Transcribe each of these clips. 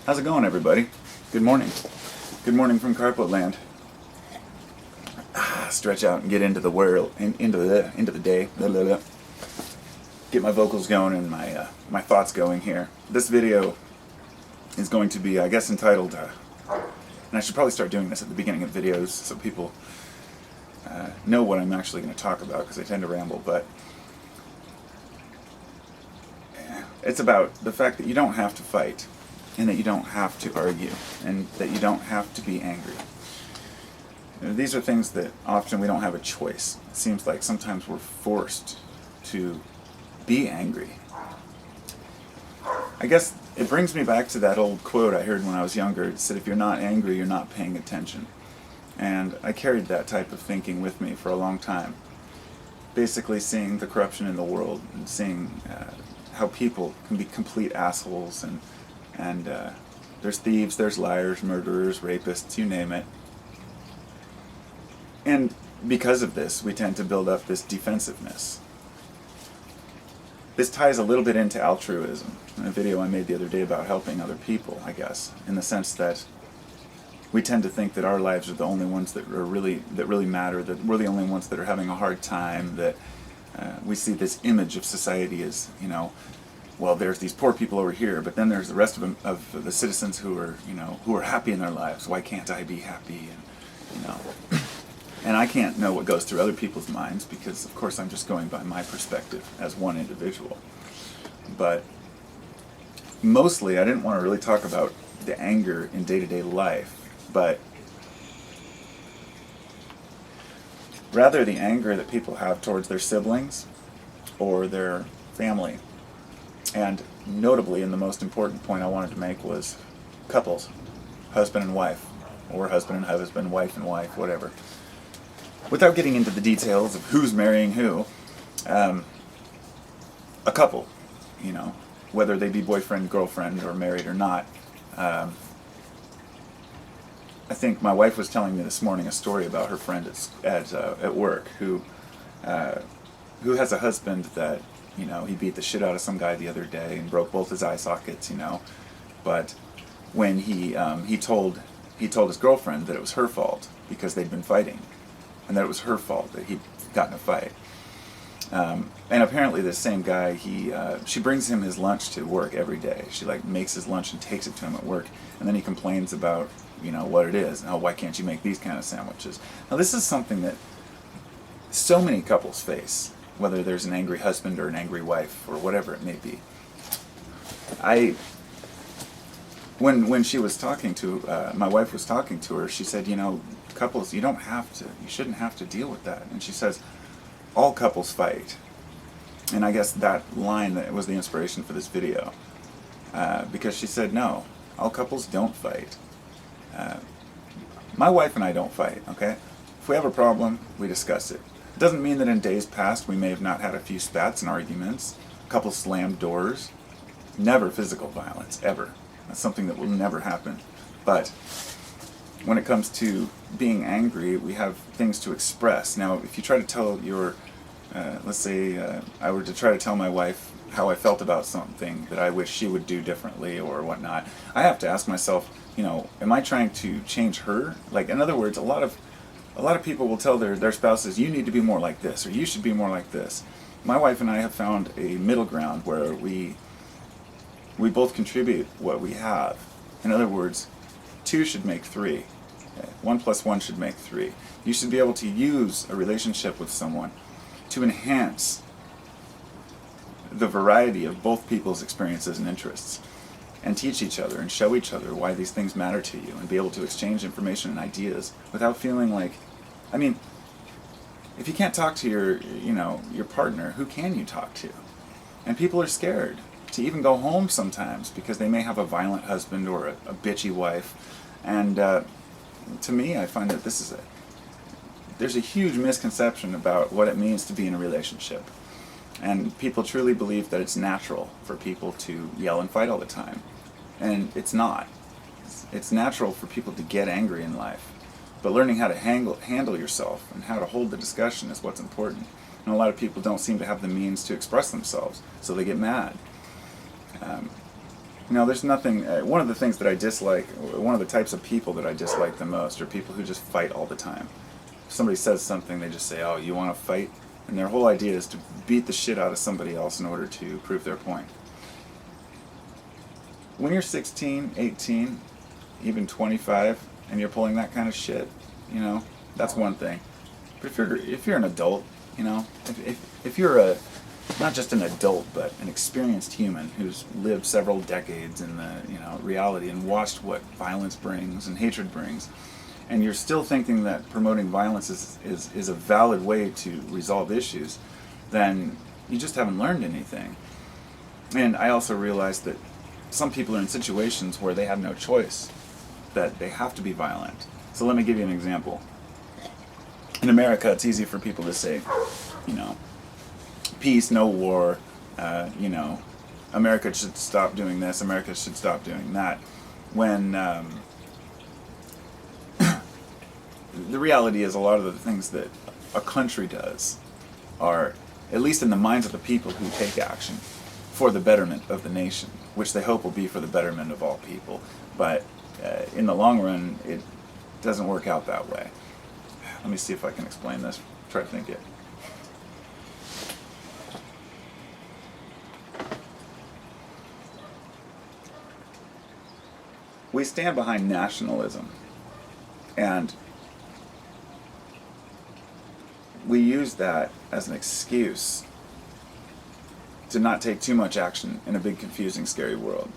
How's it going, everybody? Good morning. Good morning from Carpet Land. Stretch out and get into the world, into the day. Blah, blah, blah. Get my vocals going and my thoughts going here. This video is going to be, I guess, entitled, and I should probably start doing this at the beginning of videos so people know what I'm actually going to talk about, because I tend to ramble, but it's about the fact that you don't have to fight, and that you don't have to argue, and that you don't have to be angry. These are things that often we don't have a choice. It seems like sometimes we're forced to be angry. I guess it brings me back to that old quote I heard when I was younger. It said, if you're not angry, you're not paying attention. And I carried that type of thinking with me for a long time. Basically seeing the corruption in the world and seeing how people can be complete assholes, and there's thieves, there's liars, murderers, rapists, you name it. And because of this, we tend to build up this defensiveness. This ties a little bit into altruism, in a video I made the other day about helping other people, I guess, in the sense that we tend to think that our lives are the only ones that really matter, that we're the only ones that are having a hard time, that we see this image of society as, well, there's these poor people over here, but then there's the rest of the citizens who are happy in their lives. Why can't I be happy? And I can't know what goes through other people's minds, because of course I'm just going by my perspective as one individual. But mostly I didn't want to really talk about the anger in day-to-day life, but rather the anger that people have towards their siblings or their family. And notably, and the most important point I wanted to make, was couples, husband and wife, or husband and husband, wife and wife, whatever. Without getting into the details of who's marrying who, a couple, whether they be boyfriend, girlfriend, or married or not. I think my wife was telling me this morning a story about her friend at work who has a husband that, he beat the shit out of some guy the other day and broke both his eye sockets, But when he told his girlfriend that it was her fault because they'd been fighting, and that it was her fault that he'd gotten a fight. And apparently this same guy, she brings him his lunch to work every day. She makes his lunch and takes it to him at work, and then he complains about what it is. Oh, why can't you make these kind of sandwiches? Now this is something that so many couples face, whether there's an angry husband or an angry wife or whatever it may be. When she was talking to, my wife was talking to her, she said, couples, you shouldn't have to deal with that. And she says, all couples fight. And I guess that line that was the inspiration for this video. Because she said, no, all couples don't fight. My wife and I don't fight, okay? If we have a problem, we discuss it. It doesn't mean that in days past we may have not had a few spats and arguments, a couple slammed doors. Never physical violence, ever. That's something that will never happen. But when it comes to being angry, we have things to express. Now, if you try to tell let's say I were to try to tell my wife how I felt about something that I wish she would do differently or whatnot, I have to ask myself, am I trying to change her? In other words, a lot of people will tell their spouses, you need to be more like this, or you should be more like this. My wife and I have found a middle ground where we both contribute what we have. In other words, 2 should make 3. 1 plus 1 should make 3. You should be able to use a relationship with someone to enhance the variety of both people's experiences and interests, and teach each other and show each other why these things matter to you, and be able to exchange information and ideas without feeling like, if you can't talk to your partner, who can you talk to? And people are scared to even go home sometimes because they may have a violent husband or a bitchy wife. And to me, I find that there's a huge misconception about what it means to be in a relationship. And people truly believe that it's natural for people to yell and fight all the time. And it's not. It's natural for people to get angry in life. But learning how to handle yourself and how to hold the discussion is what's important. And a lot of people don't seem to have the means to express themselves, so they get mad. There's nothing. One of the things that I dislike, one of the types of people that I dislike the most, are people who just fight all the time. If somebody says something, they just say, "Oh, you want to fight?" And their whole idea is to beat the shit out of somebody else in order to prove their point. When you're 16, 18, even 25, and you're pulling that kind of shit, that's one thing. But if you're an adult, if you're not just an adult, but an experienced human who's lived several decades in the reality and watched what violence brings and hatred brings, and you're still thinking that promoting violence is a valid way to resolve issues, then you just haven't learned anything. And I also realized that some people are in situations where they have no choice, that they have to be violent. So let me give you an example. In America, it's easy for people to say, peace, no war, America should stop doing this, America should stop doing that, when the reality is a lot of the things that a country does are, at least in the minds of the people who take action, for the betterment of the nation, which they hope will be for the betterment of all people. But in the long run, it doesn't work out that way. Let me see if I can explain this. Try to think it. We stand behind nationalism, and we use that as an excuse to not take too much action in a big, confusing, scary world.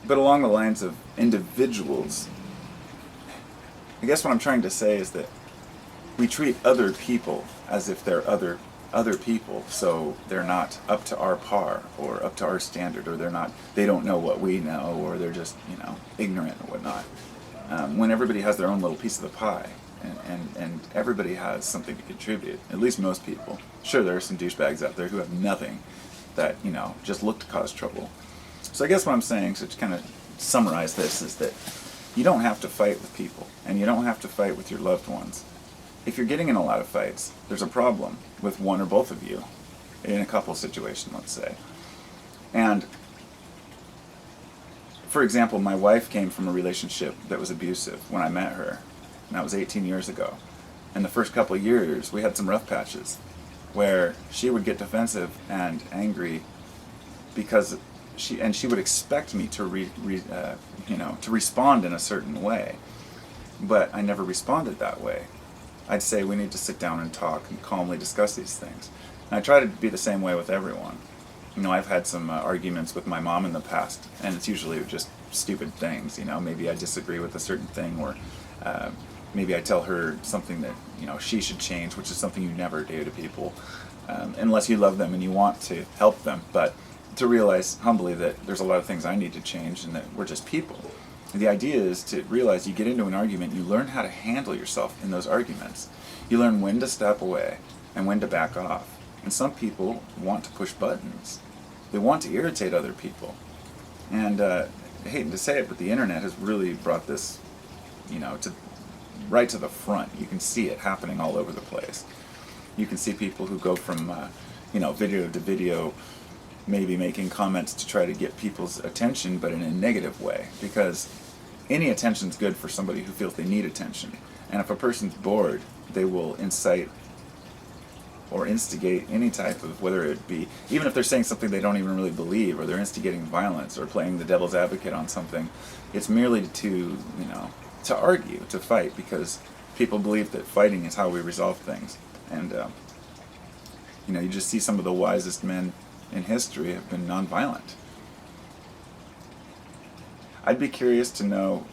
But along the lines of individuals, I guess what I'm trying to say is that we treat other people as if they're other people, so they're not up to our par or up to our standard, or they don't know what we know, or they're just ignorant or whatnot. When everybody has their own little piece of the pie, and everybody has something to contribute, at least most people. Sure, there are some douchebags out there who have nothing, that just look to cause trouble. So I guess what I'm saying, so to kind of summarize this, is that you don't have to fight with people, and you don't have to fight with your loved ones. If you're getting in a lot of fights, there's a problem with one or both of you, in a couple situation, let's say. And for example, my wife came from a relationship that was abusive when I met her, and that was 18 years ago. And the first couple of years, we had some rough patches where she would get defensive and angry because she would expect me to to respond in a certain way, but I never responded that way. I'd say we need to sit down and talk and calmly discuss these things. And I try to be the same way with everyone. I've had some arguments with my mom in the past, and it's usually just stupid things. Maybe I disagree with a certain thing, or maybe I tell her something that she should change, which is something you never do to people, unless you love them and you want to help them. But to realize humbly that there's a lot of things I need to change, and that we're just people. And the idea is to realize you get into an argument, you learn how to handle yourself in those arguments. You learn when to step away and when to back off. And some people want to push buttons. They want to irritate other people. And I hate to say it, but the internet has really brought this, right to the front. You can see it happening all over the place. You can see people who go from, video to video, maybe making comments to try to get people's attention, but in a negative way, because any attention's good for somebody who feels they need attention. And if a person's bored, they will incite or instigate any type of, whether it be, even if they're saying something they don't even really believe, or they're instigating violence or playing the devil's advocate on something, it's merely to argue, to fight, because people believe that fighting is how we resolve things. And you just see some of the wisest men in history have been nonviolent. I'd be curious to know,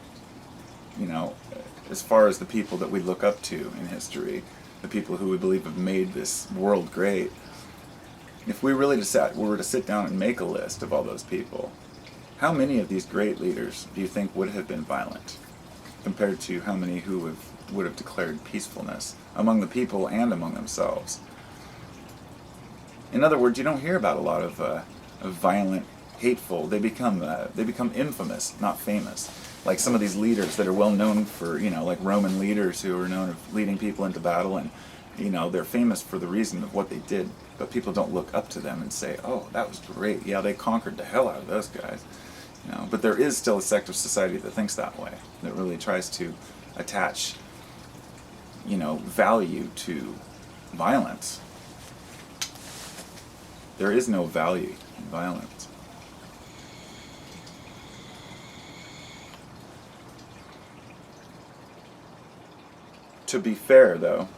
as far as the people that we look up to in history, the people who we believe have made this world great, if we really were to sit down and make a list of all those people, how many of these great leaders do you think would have been violent, compared to how many who would have declared peacefulness among the people and among themselves? In other words, you don't hear about a lot of violent, hateful. They become infamous, not famous. Like some of these leaders that are well known for, like Roman leaders who are known for leading people into battle and They're famous for the reason of what they did, but people don't look up to them and say, oh, that was great. Yeah, they conquered the hell out of those guys. But there is still a sect of society that thinks that way, that really tries to attach, value to violence. There is no value in violence. To be fair, though,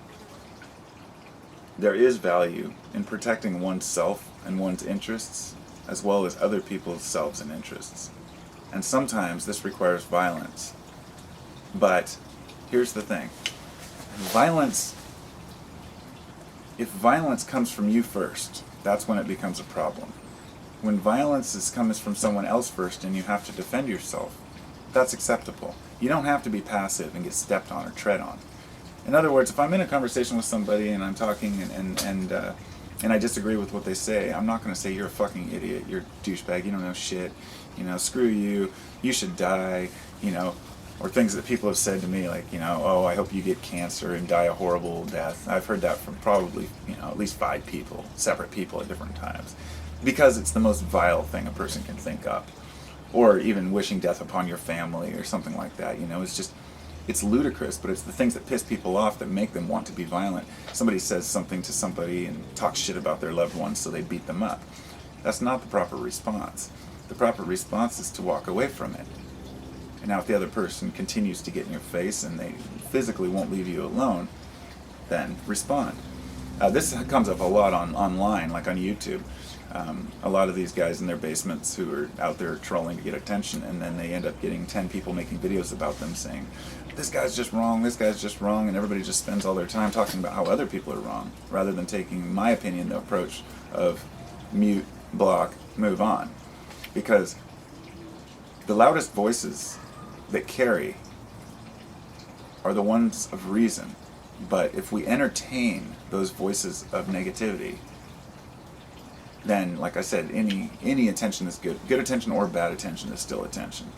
there is value in protecting oneself and one's interests, as well as other people's selves and interests. And sometimes this requires violence. But here's the thing. If violence comes from you first, that's when it becomes a problem. When violence comes from someone else first and you have to defend yourself, that's acceptable. You don't have to be passive and get stepped on or tread on. In other words, if I'm in a conversation with somebody and I'm talking and I disagree with what they say, I'm not going to say, you're a fucking idiot, you're a douchebag, you don't know shit, screw you, you should die, or things that people have said to me like, oh, I hope you get cancer and die a horrible death. I've heard that from probably, at least 5 people, separate people at different times, because it's the most vile thing a person can think of. Or even wishing death upon your family or something like that, it's ludicrous, but it's the things that piss people off that make them want to be violent. Somebody says something to somebody and talks shit about their loved ones, so they beat them up. That's not the proper response. The proper response is to walk away from it. And now if the other person continues to get in your face and they physically won't leave you alone, then respond. This comes up a lot online, like on YouTube. A lot of these guys in their basements who are out there trolling to get attention, and then they end up getting 10 people making videos about them saying, this guy's just wrong, and everybody just spends all their time talking about how other people are wrong, rather than taking, my opinion, the approach of mute, block, move on. Because the loudest voices that carry are the ones of reason. But if we entertain those voices of negativity, then, like I said, any attention is good. Good attention or bad attention is still attention.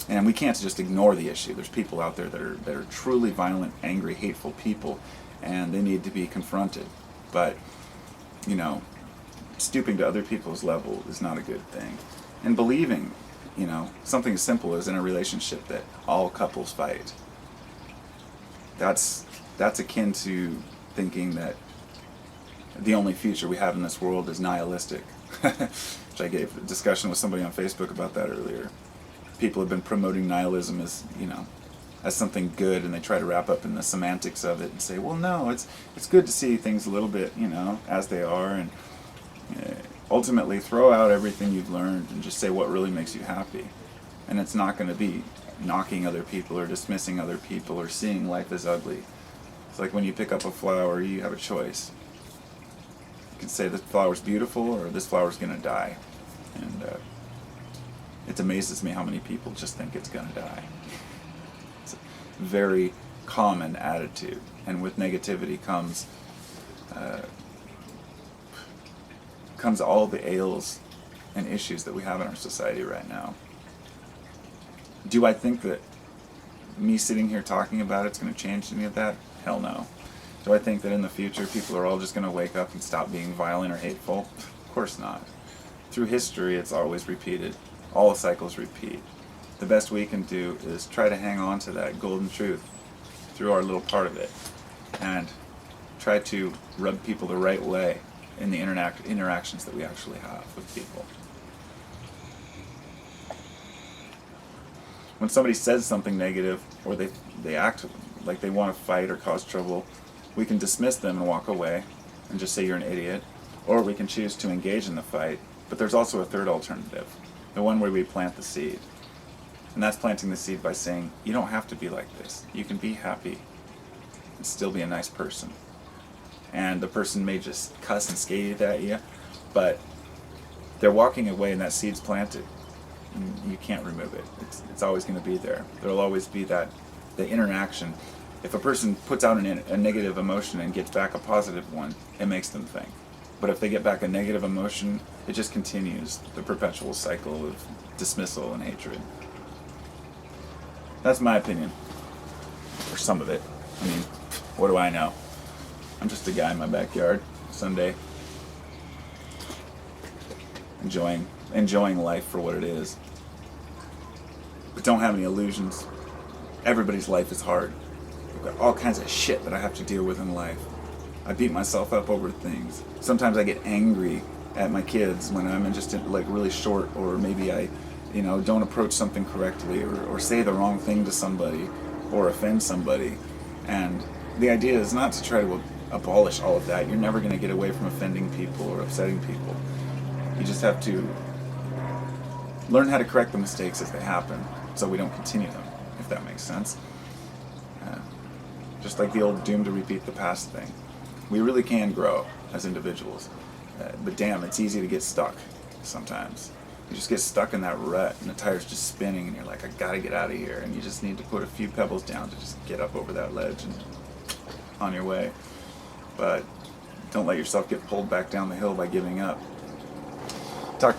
And we can't just ignore the issue. There's people out there that are truly violent, angry, hateful people, and they need to be confronted. But, stooping to other people's level is not a good thing. And believing, something as simple as in a relationship that all couples fight. That's akin to thinking that the only future we have in this world is nihilistic. Which I gave a discussion with somebody on Facebook about that earlier. People have been promoting nihilism as, as something good, and they try to wrap up in the semantics of it and say, well, no, it's good to see things a little bit, as they are, and ultimately throw out everything you've learned and just say what really makes you happy. And it's not going to be knocking other people or dismissing other people or seeing life as ugly. It's like when you pick up a flower, you have a choice. You can say this flower's beautiful or this flower's going to die. And it amazes me how many people just think it's going to die. It's a very common attitude. And with negativity comes all the ails and issues that we have in our society right now. Do I think that me sitting here talking about it's going to change any of that? Hell no. Do I think that in the future people are all just going to wake up and stop being violent or hateful? Of course not. Through history, it's always repeated. All cycles repeat. The best we can do is try to hang on to that golden truth through our little part of it, and try to rub people the right way in the interactions that we actually have with people. When somebody says something negative, or they act like they want to fight or cause trouble, we can dismiss them and walk away and just say you're an idiot, or we can choose to engage in the fight. But there's also a third alternative, the one where we plant the seed. And that's planting the seed by saying, you don't have to be like this. You can be happy and still be a nice person. And the person may just cuss and scathe at you, but they're walking away and that seed's planted. And you can't remove it. It's always going to be there. There'll always be the interaction. If a person puts out a negative emotion and gets back a positive one, it makes them think. But if they get back a negative emotion, it just continues the perpetual cycle of dismissal and hatred. That's my opinion. Or some of it. I mean, what do I know? I'm just a guy in my backyard, Sunday, enjoying life for what it is. But don't have any illusions. Everybody's life is hard. I've got all kinds of shit that I have to deal with in life. I beat myself up over things. Sometimes I get angry at my kids when I'm just like really short, or maybe I, don't approach something correctly, or say the wrong thing to somebody, or offend somebody. And the idea is not to try to abolish all of that. You're never going to get away from offending people or upsetting people. You just have to learn how to correct the mistakes as they happen, so we don't continue them, if that makes sense. Just like the old doomed to repeat the past thing. We really can grow as individuals, but damn, it's easy to get stuck sometimes. You just get stuck in that rut, and the tire's just spinning, and you're like, I gotta get out of here, and you just need to put a few pebbles down to just get up over that ledge and on your way. But don't let yourself get pulled back down the hill by giving up. Talk to you